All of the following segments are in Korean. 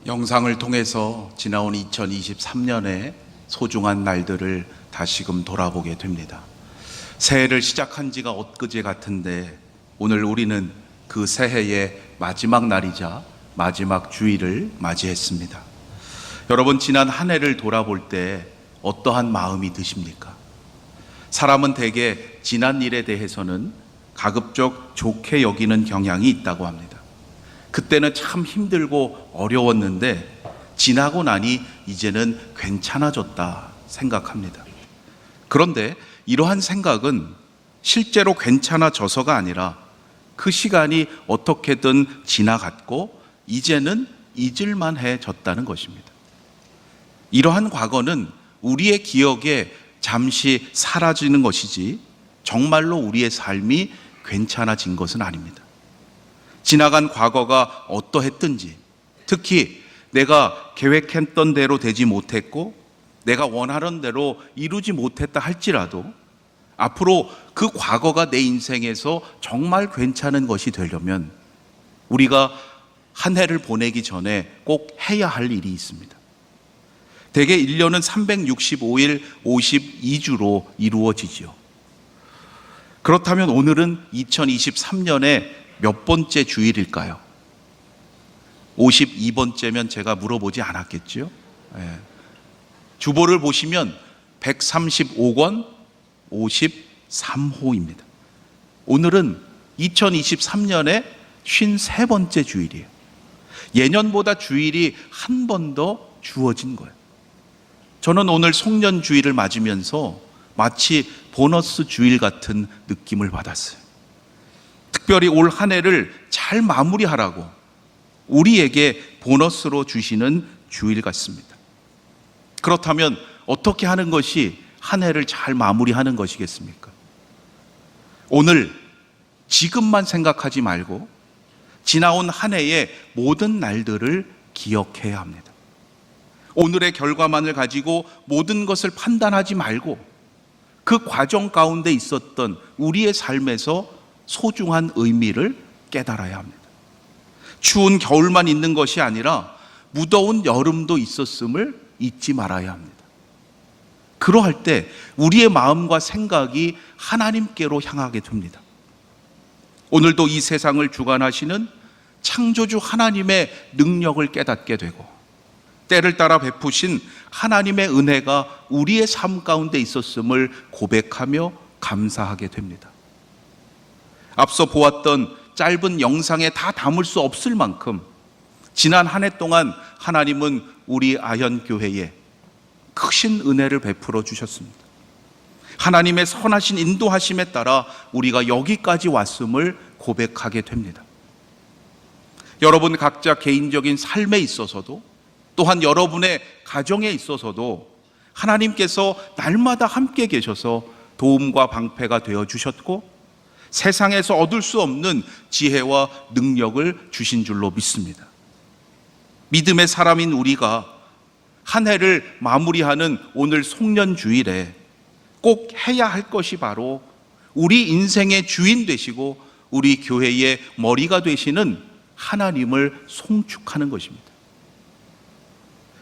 영상을 통해서 지나온 2023년의 소중한 날들을 다시금 돌아보게 됩니다. 새해를 시작한 지가 엊그제 같은데 오늘 우리는 그 새해의 마지막 날이자 마지막 주일을 맞이했습니다. 여러분, 지난 한 해를 돌아볼 때 어떠한 마음이 드십니까? 사람은 대개 지난 일에 대해서는 가급적 좋게 여기는 경향이 있다고 합니다. 그때는 참 힘들고 어려웠는데 지나고 나니 이제는 괜찮아졌다 생각합니다. 그런데 이러한 생각은 실제로 괜찮아져서가 아니라 그 시간이 어떻게든 지나갔고 이제는 잊을만 해졌다는 것입니다. 이러한 과거는 우리의 기억에 잠시 사라지는 것이지 정말로 우리의 삶이 괜찮아진 것은 아닙니다. 지나간 과거가 어떠했든지, 특히 내가 계획했던 대로 되지 못했고 내가 원하는 대로 이루지 못했다 할지라도 앞으로 그 과거가 내 인생에서 정말 괜찮은 것이 되려면 우리가 한 해를 보내기 전에 꼭 해야 할 일이 있습니다. 대개 1년은 365일 52주로 이루어지지요. 그렇다면 오늘은 2023년의 몇 번째 주일일까요? 52번째면 제가 물어보지 않았겠죠? 주보를 보시면 135권 53호입니다. 오늘은 2023년의 53번째 주일이에요. 예년보다 주일이 한 번 더 주어진 거예요. 저는 오늘 송년 주일을 맞으면서 마치 보너스 주일 같은 느낌을 받았어요. 특별히 올 한 해를 잘 마무리하라고 우리에게 보너스로 주시는 주일 같습니다. 그렇다면 어떻게 하는 것이 한 해를 잘 마무리하는 것이겠습니까? 오늘 지금만 생각하지 말고 지나온 한 해의 모든 날들을 기억해야 합니다. 오늘의 결과만을 가지고 모든 것을 판단하지 말고 그 과정 가운데 있었던 우리의 삶에서 소중한 의미를 깨달아야 합니다. 추운 겨울만 있는 것이 아니라 무더운 여름도 있었음을 잊지 말아야 합니다. 그러할 때 우리의 마음과 생각이 하나님께로 향하게 됩니다. 오늘도 이 세상을 주관하시는 창조주 하나님의 능력을 깨닫게 되고 때를 따라 베푸신 하나님의 은혜가 우리의 삶 가운데 있었음을 고백하며 감사하게 됩니다. 앞서 보았던 짧은 영상에 다 담을 수 없을 만큼 지난 한 해 동안 하나님은 우리 아현교회에 크신 은혜를 베풀어 주셨습니다. 하나님의 선하신 인도하심에 따라 우리가 여기까지 왔음을 고백하게 됩니다. 여러분 각자 개인적인 삶에 있어서도 또한 여러분의 가정에 있어서도 하나님께서 날마다 함께 계셔서 도움과 방패가 되어 주셨고 세상에서 얻을 수 없는 지혜와 능력을 주신 줄로 믿습니다. 믿음의 사람인 우리가 한 해를 마무리하는 오늘 송년주일에 꼭 해야 할 것이 바로 우리 인생의 주인 되시고 우리 교회의 머리가 되시는 하나님을 송축하는 것입니다.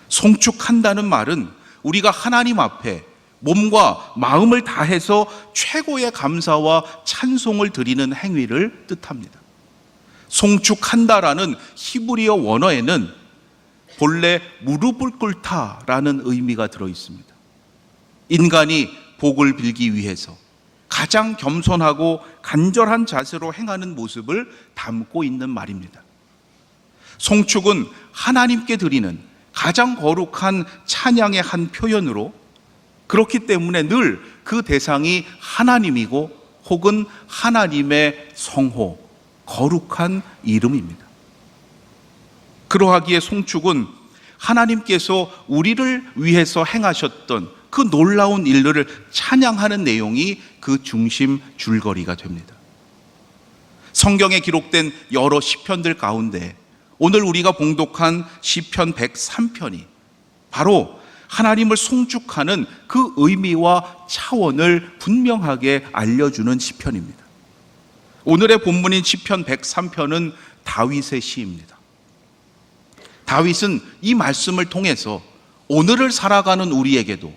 송축한다는 말은 우리가 하나님 앞에 몸과 마음을 다해서 최고의 감사와 찬송을 드리는 행위를 뜻합니다. 송축한다라는 히브리어 원어에는 본래 무릎을 꿇다라는 의미가 들어 있습니다. 인간이 복을 빌기 위해서 가장 겸손하고 간절한 자세로 행하는 모습을 담고 있는 말입니다. 송축은 하나님께 드리는 가장 거룩한 찬양의 한 표현으로 그렇기 때문에 늘 그 대상이 하나님이고 혹은 하나님의 성호, 거룩한 이름입니다. 그러하기에 송축은 하나님께서 우리를 위해서 행하셨던 그 놀라운 일들을 찬양하는 내용이 그 중심 줄거리가 됩니다. 성경에 기록된 여러 시편들 가운데 오늘 우리가 봉독한 시편 103편이 바로 하나님을 송축하는 그 의미와 차원을 분명하게 알려주는 시편입니다. 오늘의 본문인 시편 103편은 다윗의 시입니다. 다윗은 이 말씀을 통해서 오늘을 살아가는 우리에게도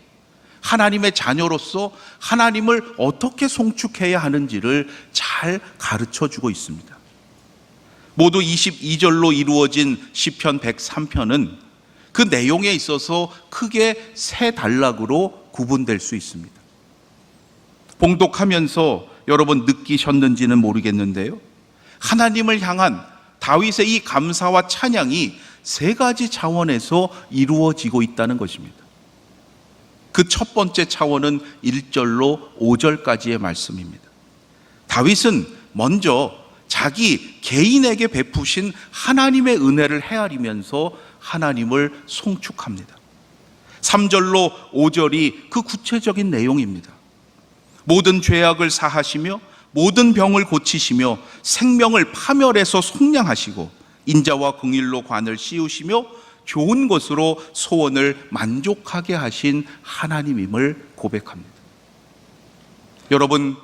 하나님의 자녀로서 하나님을 어떻게 송축해야 하는지를 잘 가르쳐 주고 있습니다. 모두 22절로 이루어진 시편 103편은 그 내용에 있어서 크게 세 단락으로 구분될 수 있습니다. 봉독하면서 여러분 느끼셨는지는 모르겠는데요, 하나님을 향한 다윗의 이 감사와 찬양이 세 가지 차원에서 이루어지고 있다는 것입니다. 그 첫 번째 차원은 1절로 5절까지의 말씀입니다. 다윗은 먼저 자기 개인에게 베푸신 하나님의 은혜를 헤아리면서 하나님을 송축합니다. 3절로 5절이 그 구체적인 내용입니다. 모든 죄악을 사하시며 모든 병을 고치시며 생명을 파멸해서 속량하시고 인자와 긍휼로 관을 씌우시며 좋은 것으로 소원을 만족하게 하신 하나님임을 고백합니다. 여러분,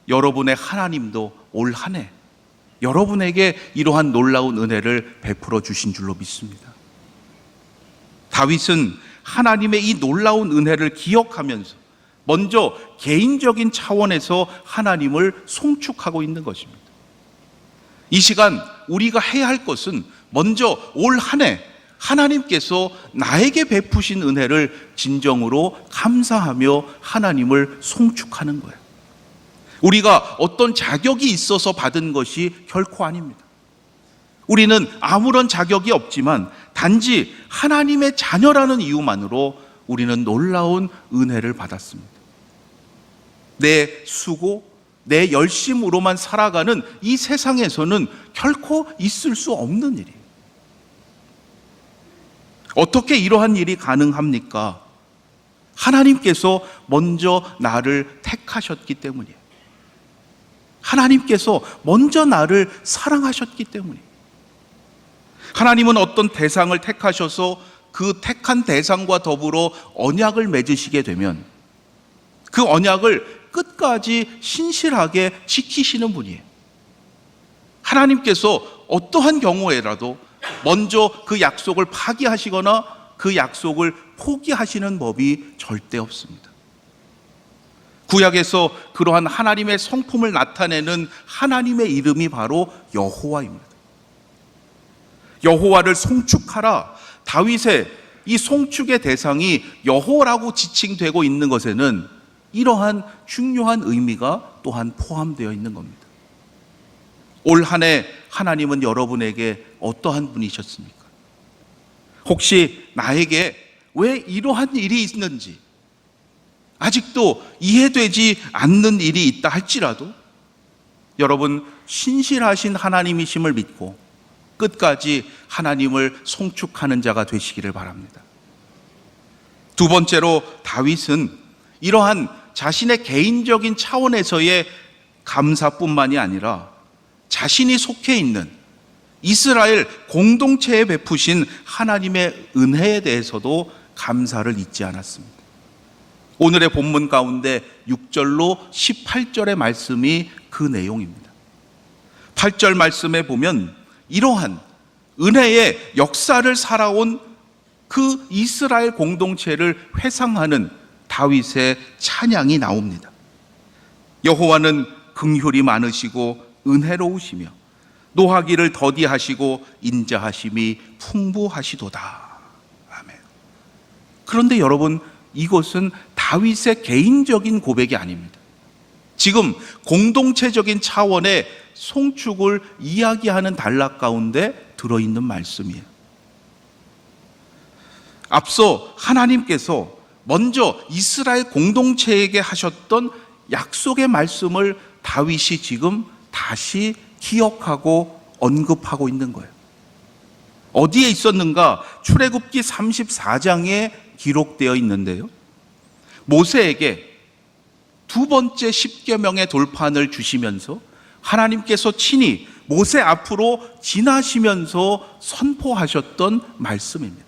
여러분의 하나님도 올 한 해 여러분에게 이러한 놀라운 은혜를 베풀어 주신 줄로 믿습니다. 다윗은 하나님의 이 놀라운 은혜를 기억하면서 먼저 개인적인 차원에서 하나님을 송축하고 있는 것입니다. 이 시간 우리가 해야 할 것은 먼저 올 한 해 하나님께서 나에게 베푸신 은혜를 진정으로 감사하며 하나님을 송축하는 거예요. 우리가 어떤 자격이 있어서 받은 것이 결코 아닙니다. 우리는 아무런 자격이 없지만 단지 하나님의 자녀라는 이유만으로 우리는 놀라운 은혜를 받았습니다. 내 수고, 내 열심으로만 살아가는 이 세상에서는 결코 있을 수 없는 일이에요. 어떻게 이러한 일이 가능합니까? 하나님께서 먼저 나를 택하셨기 때문이에요. 하나님께서 먼저 나를 사랑하셨기 때문이에요. 하나님은 어떤 대상을 택하셔서 그 택한 대상과 더불어 언약을 맺으시게 되면 그 언약을 끝까지 신실하게 지키시는 분이에요. 하나님께서 어떠한 경우에라도 먼저 그 약속을 파기하시거나 그 약속을 포기하시는 법이 절대 없습니다. 구약에서 그러한 하나님의 성품을 나타내는 하나님의 이름이 바로 여호와입니다. 여호와를 송축하라. 다윗의 이 송축의 대상이 여호와라고 지칭되고 있는 것에는 이러한 중요한 의미가 또한 포함되어 있는 겁니다. 올 한 해 하나님은 여러분에게 어떠한 분이셨습니까? 혹시 나에게 왜 이러한 일이 있는지 아직도 이해되지 않는 일이 있다 할지라도 여러분 신실하신 하나님이심을 믿고 끝까지 하나님을 송축하는 자가 되시기를 바랍니다. 두 번째로 다윗은 이러한 자신의 개인적인 차원에서의 감사뿐만이 아니라 자신이 속해 있는 이스라엘 공동체에 베푸신 하나님의 은혜에 대해서도 감사를 잊지 않았습니다. 오늘의 본문 가운데 6절로 18절의 말씀이 그 내용입니다. 8절 말씀에 보면 이러한 은혜의 역사를 살아온 그 이스라엘 공동체를 회상하는 다윗의 찬양이 나옵니다. 여호와는 긍휼이 많으시고 은혜로우시며 노하기를 더디하시고 인자하심이 풍부하시도다. 아멘. 그런데 여러분, 이것은 다윗의 개인적인 고백이 아닙니다. 지금 공동체적인 차원의 송축을 이야기하는 단락 가운데 들어있는 말씀이에요. 앞서 하나님께서 먼저 이스라엘 공동체에게 하셨던 약속의 말씀을 다윗이 지금 다시 기억하고 언급하고 있는 거예요. 어디에 있었는가? 출애굽기 34장에 기록되어 있는데요, 모세에게 두 번째 십계명의 돌판을 주시면서 하나님께서 친히 모세 앞으로 지나시면서 선포하셨던 말씀입니다.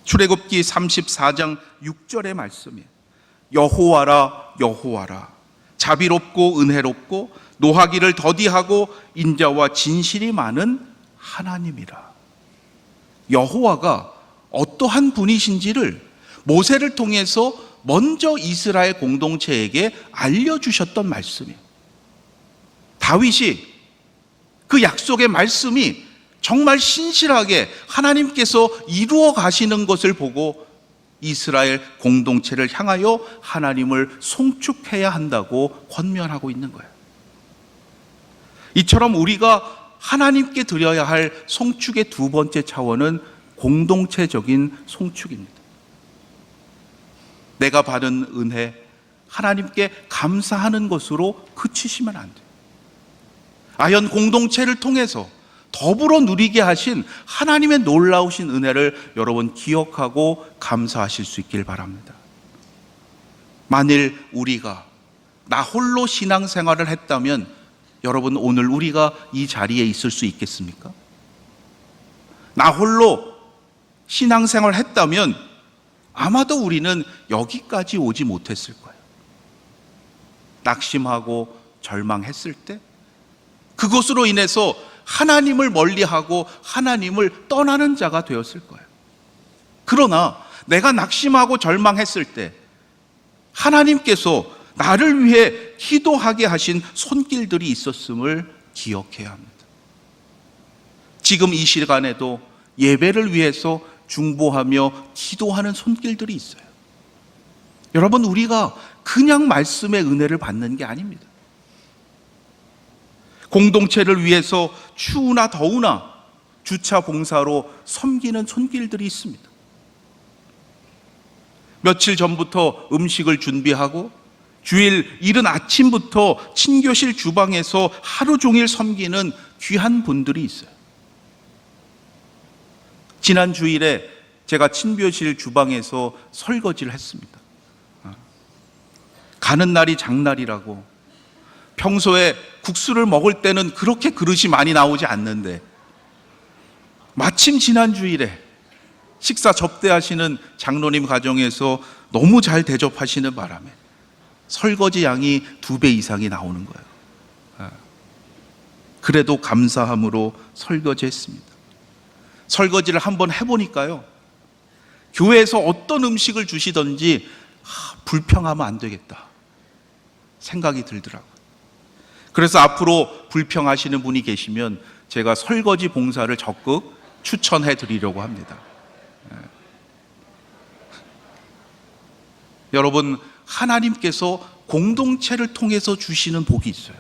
출애굽기 34장 6절의 말씀이에요. 여호와라 여호와라, 자비롭고 은혜롭고 노하기를 더디하고 인자와 진실이 많은 하나님이라. 여호와가 어떠한 분이신지를 모세를 통해서 먼저 이스라엘 공동체에게 알려주셨던 말씀이에요. 다윗이 그 약속의 말씀이 정말 신실하게 하나님께서 이루어 가시는 것을 보고 이스라엘 공동체를 향하여 하나님을 송축해야 한다고 권면하고 있는 거예요. 이처럼 우리가 하나님께 드려야 할 송축의 두 번째 차원은 공동체적인 송축입니다. 내가 받은 은혜, 하나님께 감사하는 것으로 그치시면 안 돼요. 아연 공동체를 통해서 더불어 누리게 하신 하나님의 놀라우신 은혜를 여러분 기억하고 감사하실 수 있길 바랍니다. 만일 우리가 나 홀로 신앙생활을 했다면 여러분 오늘 우리가 이 자리에 있을 수 있겠습니까? 나 홀로 신앙생활을 했다면 아마도 우리는 여기까지 오지 못했을 거예요. 낙심하고 절망했을 때 그것으로 인해서 하나님을 멀리하고 하나님을 떠나는 자가 되었을 거예요. 그러나 내가 낙심하고 절망했을 때 하나님께서 나를 위해 기도하게 하신 손길들이 있었음을 기억해야 합니다. 지금 이 시간에도 예배를 위해서 중보하며 기도하는 손길들이 있어요. 여러분, 우리가 그냥 말씀의 은혜를 받는 게 아닙니다. 공동체를 위해서 추우나 더우나 주차 봉사로 섬기는 손길들이 있습니다. 며칠 전부터 음식을 준비하고 주일 이른 아침부터 친교실 주방에서 하루 종일 섬기는 귀한 분들이 있어요. 지난 주일에 제가 친교실 주방에서 설거지를 했습니다. 가는 날이 장날이라고, 평소에 국수를 먹을 때는 그렇게 그릇이 많이 나오지 않는데 마침 지난 주일에 식사 접대하시는 장로님 가정에서 너무 잘 대접하시는 바람에 설거지 양이 2배 이상이 나오는 거예요. 그래도 감사함으로 설거지했습니다. 설거지를 한번 해보니까요, 교회에서 어떤 음식을 주시든지 불평하면 안 되겠다 생각이 들더라고요. 그래서 앞으로 불평하시는 분이 계시면 제가 설거지 봉사를 적극 추천해 드리려고 합니다. 여러분, 하나님께서 공동체를 통해서 주시는 복이 있어요.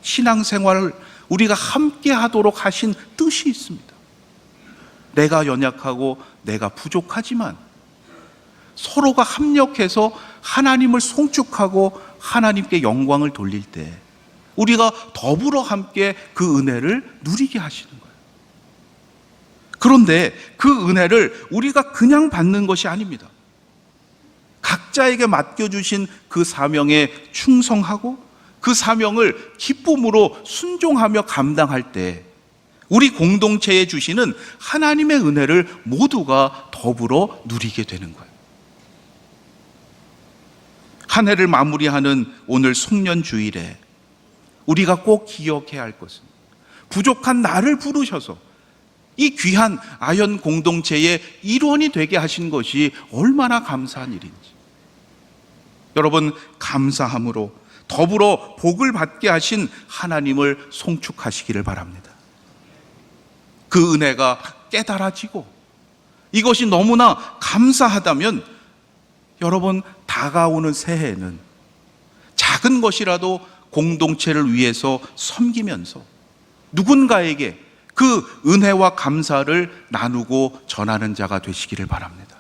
신앙생활을 우리가 함께 하도록 하신 뜻이 있습니다. 내가 연약하고 내가 부족하지만 서로가 합력해서 하나님을 송축하고 하나님께 영광을 돌릴 때 우리가 더불어 함께 그 은혜를 누리게 하시는 거예요. 그런데 그 은혜를 우리가 그냥 받는 것이 아닙니다. 각자에게 맡겨주신 그 사명에 충성하고 그 사명을 기쁨으로 순종하며 감당할 때 우리 공동체에 주시는 하나님의 은혜를 모두가 더불어 누리게 되는 거예요. 한 해를 마무리하는 오늘 송년주일에 우리가 꼭 기억해야 할 것은 부족한 나를 부르셔서 이 귀한 아연 공동체의 일원이 되게 하신 것이 얼마나 감사한 일인지, 여러분, 감사함으로 더불어 복을 받게 하신 하나님을 송축하시기를 바랍니다. 그 은혜가 깨달아지고 이것이 너무나 감사하다면 여러분, 다가오는 새해에는 작은 것이라도 공동체를 위해서 섬기면서 누군가에게 그 은혜와 감사를 나누고 전하는 자가 되시기를 바랍니다.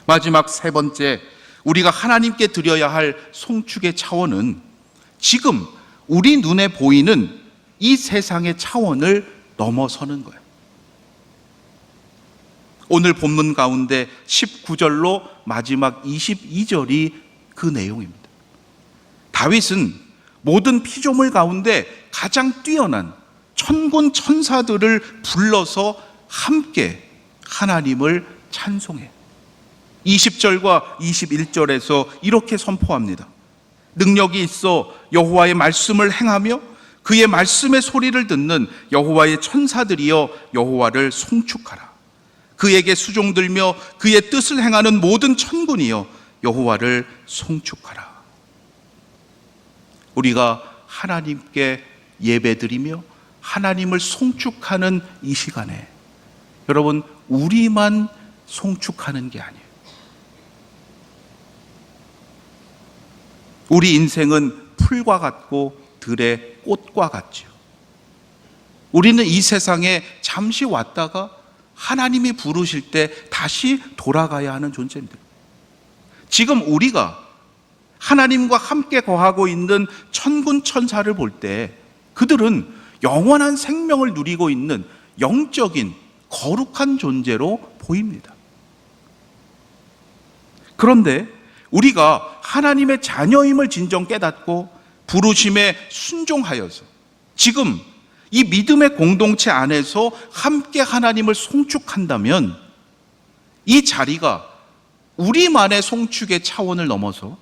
마지막 세 번째, 우리가 하나님께 드려야 할 송축의 차원은 지금 우리 눈에 보이는 이 세상의 차원을 넘어서는 거예요. 오늘 본문 가운데 19절로 마지막 22절이 그 내용입니다. 다윗은 모든 피조물 가운데 가장 뛰어난 천군 천사들을 불러서 함께 하나님을 찬송해요. 20절과 21절에서 이렇게 선포합니다. 능력이 있어 여호와의 말씀을 행하며 그의 말씀의 소리를 듣는 여호와의 천사들이여 여호와를 송축하라. 그에게 수종들며 그의 뜻을 행하는 모든 천군이여 여호와를 송축하라. 우리가 하나님께 예배드리며 하나님을 송축하는 이 시간에 여러분, 우리만 송축하는 게 아니에요. 우리 인생은 풀과 같고 들의 꽃과 같죠. 우리는 이 세상에 잠시 왔다가 하나님이 부르실 때 다시 돌아가야 하는 존재입니다. 지금 우리가 하나님과 함께 거하고 있는 천군 천사를 볼 때 그들은 영원한 생명을 누리고 있는 영적인 거룩한 존재로 보입니다. 그런데 우리가 하나님의 자녀임을 진정 깨닫고 부르심에 순종하여서 지금 이 믿음의 공동체 안에서 함께 하나님을 송축한다면 이 자리가 우리만의 송축의 차원을 넘어서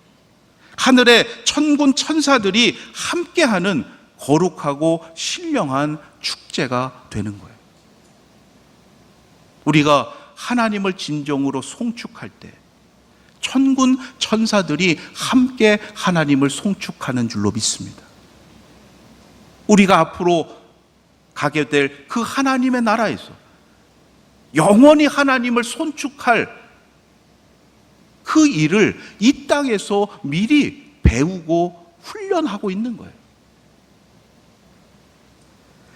하늘의 천군 천사들이 함께하는 거룩하고 신령한 축제가 되는 거예요. 우리가 하나님을 진정으로 송축할 때 천군 천사들이 함께 하나님을 송축하는 줄로 믿습니다. 우리가 앞으로 가게 될 그 하나님의 나라에서 영원히 하나님을 송축할 그 일을 이 땅에서 미리 배우고 훈련하고 있는 거예요.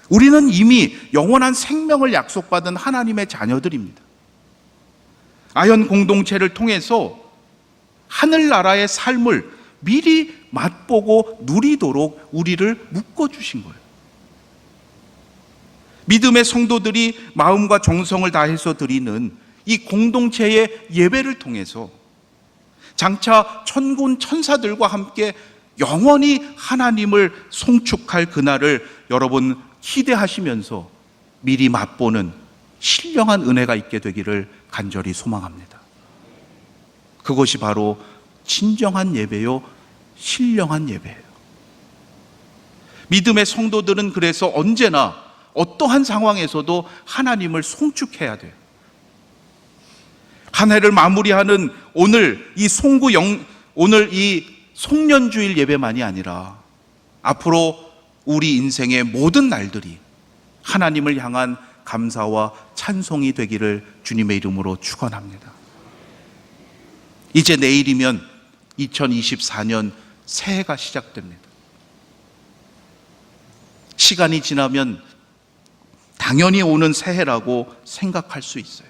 우리는 이미 영원한 생명을 약속받은 하나님의 자녀들입니다. 아연 공동체를 통해서 하늘나라의 삶을 미리 맛보고 누리도록 우리를 묶어주신 거예요. 믿음의 성도들이 마음과 정성을 다해서 드리는 이 공동체의 예배를 통해서 장차 천군 천사들과 함께 영원히 하나님을 송축할 그날을 여러분 기대하시면서 미리 맛보는 신령한 은혜가 있게 되기를 간절히 소망합니다. 그것이 바로 진정한 예배요, 신령한 예배예요. 믿음의 성도들은 그래서 언제나 어떠한 상황에서도 하나님을 송축해야 돼요. 한 해를 마무리하는 오늘 이 오늘 이 송년주일 예배만이 아니라 앞으로 우리 인생의 모든 날들이 하나님을 향한 감사와 찬송이 되기를 주님의 이름으로 축원합니다. 이제 내일이면 2024년 새해가 시작됩니다. 시간이 지나면 당연히 오는 새해라고 생각할 수 있어요.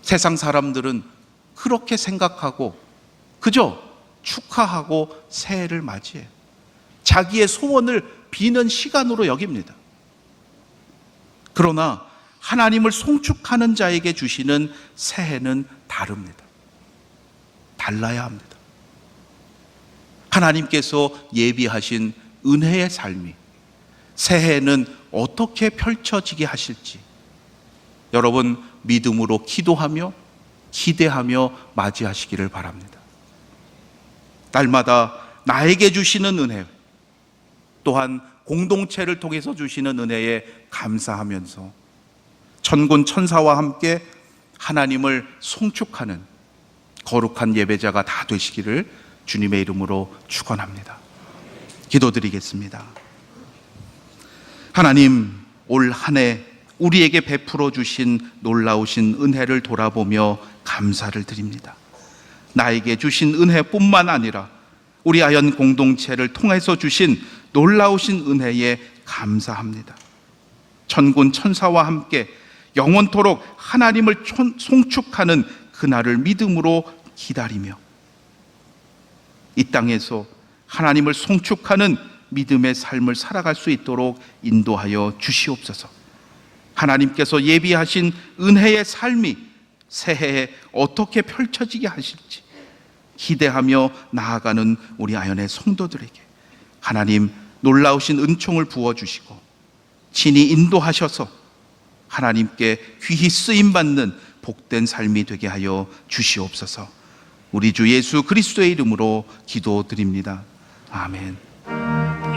세상 사람들은 그렇게 생각하고 그저 축하하고 새해를 맞이해요. 자기의 소원을 비는 시간으로 여깁니다. 그러나 하나님을 송축하는 자에게 주시는 새해는 다릅니다. 달라야 합니다. 하나님께서 예비하신 은혜의 삶이 새해에는 어떻게 펼쳐지게 하실지 여러분 믿음으로 기도하며 기대하며 맞이하시기를 바랍니다. 날마다 나에게 주시는 은혜 또한 공동체를 통해서 주시는 은혜에 감사하면서 천군 천사와 함께 하나님을 송축하는 거룩한 예배자가 다 되시기를 주님의 이름으로 축원합니다. 기도드리겠습니다. 하나님, 올 한 해 우리에게 베풀어 주신 놀라우신 은혜를 돌아보며 감사를 드립니다. 나에게 주신 은혜뿐만 아니라 우리 아연 공동체를 통해서 주신 놀라우신 은혜에 감사합니다. 천군 천사와 함께 영원토록 하나님을 송축하는 그날을 믿음으로 기다리며 이 땅에서 하나님을 송축하는 믿음의 삶을 살아갈 수 있도록 인도하여 주시옵소서. 하나님께서 예비하신 은혜의 삶이 새해에 어떻게 펼쳐지게 하실지 기대하며 나아가는 우리 아연의 성도들에게 하나님 놀라우신 은총을 부어주시고 친히 인도하셔서 하나님께 귀히 쓰임받는 복된 삶이 되게 하여 주시옵소서. 우리 주 예수 그리스도의 이름으로 기도드립니다. 아멘.